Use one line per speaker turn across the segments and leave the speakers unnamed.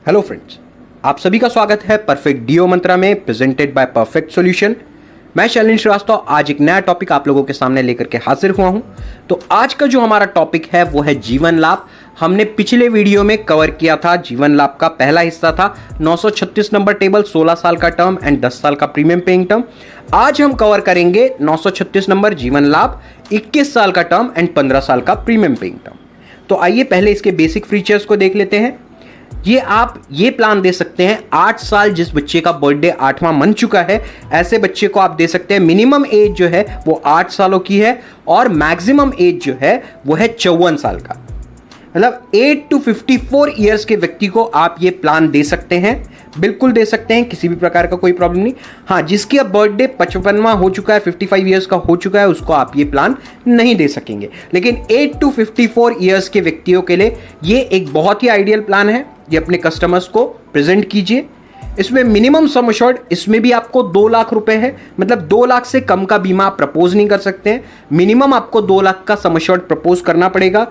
Hello friends, आप सभी का स्वागत है परफेक्ट डीओ मंत्रा में, प्रेजेंटेड बाय परफेक्ट सॉल्यूशन। मैं शैलेंद्र श्रीवास्तव आज एक नया टॉपिक आप लोगों के सामने लेकर के हाजिर हुआ हूं। तो आज का जो हमारा टॉपिक है वो है जीवन लाभ। हमने पिछले वीडियो में कवर किया था जीवन लाभ का पहला हिस्सा था 936 नंबर टेबल, 16 साल का टर्म एंड 10 साल का प्रीमियम पेइंग टर्म। आज हम कवर करेंगे 936 नंबर जीवन लाभ, 21 साल का टर्म एंड 15 साल का प्रीमियम पेइंग टर्म। तो आइए पहले इसके बेसिक फीचर्स को देख लेते हैं। आप ये प्लान दे सकते हैं 8 साल, जिस बच्चे का बर्थडे 8वां मन चुका है ऐसे बच्चे को आप दे सकते हैं। मिनिमम एज जो है वो 8 सालों की है और मैक्सिमम एज जो है वो है 54 साल का। मतलब 8 to 54 ईयर्स के व्यक्ति को आप ये प्लान दे सकते हैं, बिल्कुल दे सकते हैं, किसी भी प्रकार का कोई प्रॉब्लम नहीं। हाँ, जिसकी अब बर्थडे 55वां हो चुका है, 55 ईयर्स का हो चुका है, उसको आप ये प्लान नहीं दे सकेंगे। लेकिन 8 to 54 ईयर्स के व्यक्तियों के लिए ये एक बहुत ही आइडियल प्लान है। ये अपने कस्टमर्स को प्रेजेंट कीजिए। इसमें मिनिमम सम अश्योर्ड इसमें भी आपको 2 लाख रुपए है, मतलब 2 लाख से कम का बीमा आप प्रपोज नहीं कर सकते हैं। मिनिमम आपको 2 लाख का सम अश्योर्ड प्रपोज करना पड़ेगा।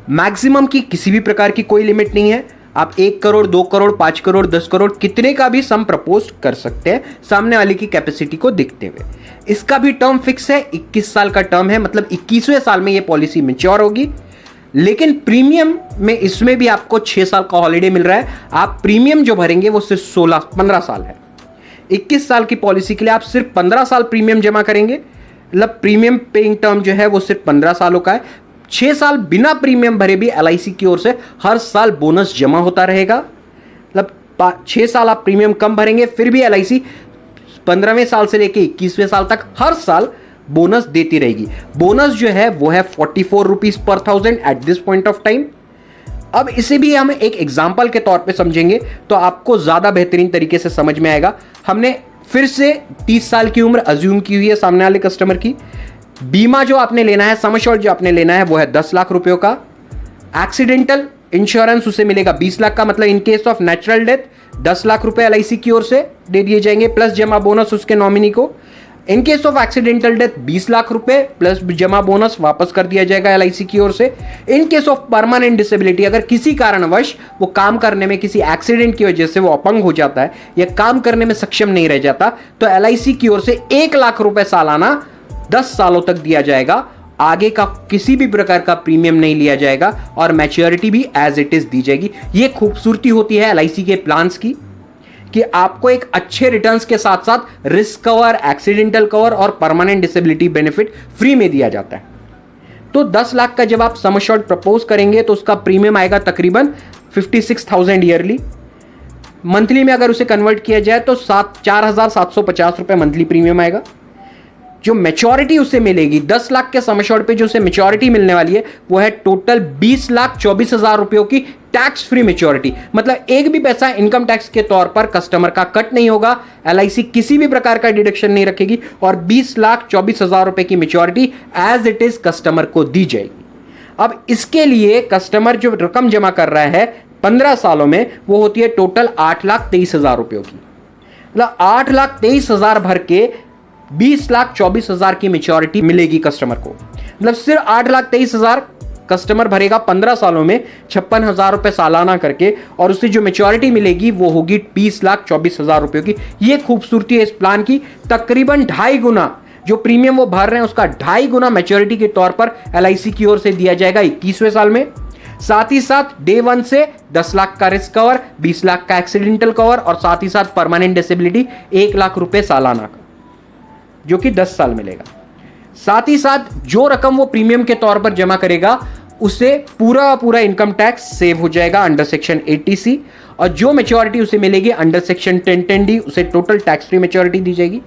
मैक्सिमम की किसी भी प्रकार की कोई लिमिट नहीं है। आप 1 करोड़, 2 करोड़, 5 करोड़, 10 करोड़ कितने का भी सम प्रपोज कर सकते हैं सामने वाले की कैपेसिटी को देखते हुए। इसका भी टर्म फिक्स है, 21 साल का टर्म है, मतलब 21वें साल में ये पॉलिसी मैच्योर होगी। लेकिन प्रीमियम में इसमें भी आपको 6 साल का हॉलीडे मिल रहा है। आप प्रीमियम जो भरेंगे वो सिर्फ 15 साल है। 21 साल की पॉलिसी के लिए आप सिर्फ 15 साल प्रीमियम जमा करेंगे। मतलब प्रीमियम पेइंग टर्म जो है वो सिर्फ 15 सालों का है। 6 साल बिना प्रीमियम भरे भी एलआईसी की ओर से हर साल बोनस जमा होता रहेगा। मतलब 6 साल आप प्रीमियम कम भरेंगे फिर भी एलआईसी 15वें साल से लेकर 21वें साल तक हर साल बोनस देती रहेगी। बोनस जो है वो है 44 rupees per 1000 at this point of time. अब इसे भी हम एक एग्जाम्पल के तौर पे समझेंगे तो आपको ज्यादा बेहतरीन तरीके से समझ में आएगा। हमने फिर से 30 साल की उम्र अज्यूम की हुई है सामने वाले कस्टमर की। बीमा जो आपने लेना है, सम अश्योर्ड जो आपने लेना है वो है 10 लाख रुपयों का। एक्सीडेंटल इंश्योरेंस उसे मिलेगा 20 लाख का, मतलब in case of natural death 10 lakh रुपए एलआईसी की ओर से दे दिए जाएंगे प्लस जमा बोनस उसके नॉमिनी को। In case of accidental death 20 lakh रुपए प्लस जमा बोनस वापस कर दिया जाएगा एलआईसी की ओर से। In case of permanent disability, अगर किसी कारणवश वो काम करने में किसी एक्सीडेंट की वजह से वो अपंग हो जाता है या काम करने में सक्षम नहीं रह जाता, तो एलआईसी की ओर से 1 लाख रुपए सालाना 10 सालों तक दिया जाएगा। आगे का किसी भी प्रकार का प्रीमियम नहीं लिया जाएगा और मैच्योरिटी भी एज इट इज दी जाएगी। ये खूबसूरती होती है एलआईसी के प्लान्स की कि आपको एक अच्छे रिटर्न्स के साथ साथ रिस्क कवर, एक्सीडेंटल कवर और परमानेंट डिसेबिलिटी बेनिफिट फ्री में दिया जाता है। तो 10 लाख का जब आप सम अश्योर्ड प्रपोज करेंगे तो उसका प्रीमियम आएगा तकरीबन 56,000 ईयरली। मंथली में अगर उसे कन्वर्ट किया जाए तो 4,750 रुपए मंथली प्रीमियम आएगा। जो मैच्योरिटी उसे मिलेगी 10 लाख के सम अश्योर्ड पे जो उसे मैच्योरिटी मिलने वाली है वो है टोटल 20,24,000 रुपयों की टैक्स फ्री मैच्योरिटी। मतलब एक भी पैसा इनकम टैक्स के तौर पर कस्टमर का कट नहीं होगा। एलआईसी किसी भी प्रकार का डिडक्शन नहीं रखेगी और 20,24,000 रुपए की maturity as it is customer को दी जाएगी। अब इसके लिए कस्टमर जो रकम जमा कर रहा है 15 सालों में वो होती है टोटल 8,23,000 रुपयों की। मतलब 8,23,000 भर के 20,24,000 की मैच्योरिटी मिलेगी कस्टमर को। मतलब सिर्फ 8,23,000 कस्टमर भरेगा 15 सालों में 56,000 रुपए सालाना करके और उससे जो मैच्योरिटी मिलेगी वो होगी 20,24,000 रुपए की। ये खूबसूरती है इस प्लान की। तकरीबन 2.5 गुना जो प्रीमियम वो भर रहे हैं उसका 2.5 गुना मैच्योरिटी के तौर पर एलआईसी की ओर से दिया जाएगा 21वें साल में। साथ ही साथ डे 1 से 10 लाख का रिस्क कवर, 20 लाख का एक्सीडेंटल कवर और साथ ही साथ परमानेंट डिसेबिलिटी 1 लाख रुपए सालाना का, जो कि 10 साल मिलेगा। साथ ही साथ जो रकम वो प्रीमियम के तौर पर जमा करेगा उसे पूरा इनकम टैक्स सेव हो जाएगा अंडर सेक्शन 80C और जो मैच्योरिटी उसे मिलेगी अंडर सेक्शन 1010D उसे टोटल टैक्स फ्री मैच्योरिटी दी जाएगी।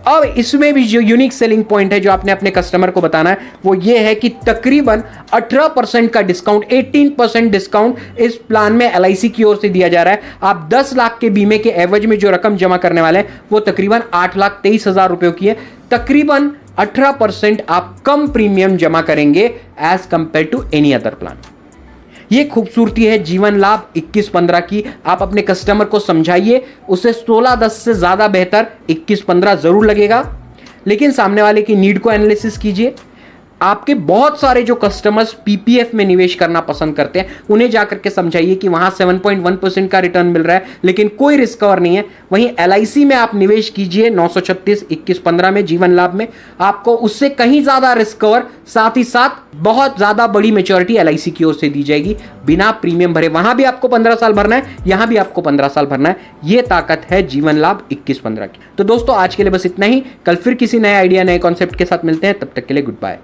अब इसमें भी जो यूनिक सेलिंग पॉइंट है जो आपने अपने कस्टमर को बताना है वो ये है कि तकरीबन 18% का डिस्काउंट, 18% डिस्काउंट इस प्लान में एलआईसी की ओर से दिया जा रहा है। आप 10 लाख के बीमे के एवज में जो रकम जमा करने वाले हैं वो तकरीबन 8,23,000 रुपयों की है। तकरीबन 18% आप कम प्रीमियम जमा करेंगे as compare to any other plan. ये खूबसूरती है जीवन लाभ 21-15 की। आप अपने कस्टमर को समझाइए, उसे 16-10 से ज्यादा बेहतर 21-15 जरूर लगेगा, लेकिन सामने वाले की नीड को एनालिसिस कीजिए। आपके बहुत सारे जो कस्टमर्स पीपीएफ में निवेश करना पसंद करते हैं, उन्हें जाकर के समझाइए कि वहां 7.1% का रिटर्न मिल रहा है लेकिन कोई रिस्क कवर नहीं है। वहीं एलआईसी में आप निवेश कीजिए 936 2115 में जीवन लाभ में, आपको उससे कहीं ज्यादा रिस्क कवर, साथ ही साथ बहुत ज्यादा बड़ी मैच्योरिटी एलआईसी की ओर से दी जाएगी बिना प्रीमियम भरे। वहां भी आपको 15 साल भरना है, यहां भी आपको 15 साल भरना है। यह ताकत है जीवन लाभ 2115 की। तो दोस्तों आज के लिए बस इतना ही। कल फिर किसी नए आइडिया, नए कॉन्सेप्ट के साथ मिलते हैं। तब तक के लिए गुड बाय।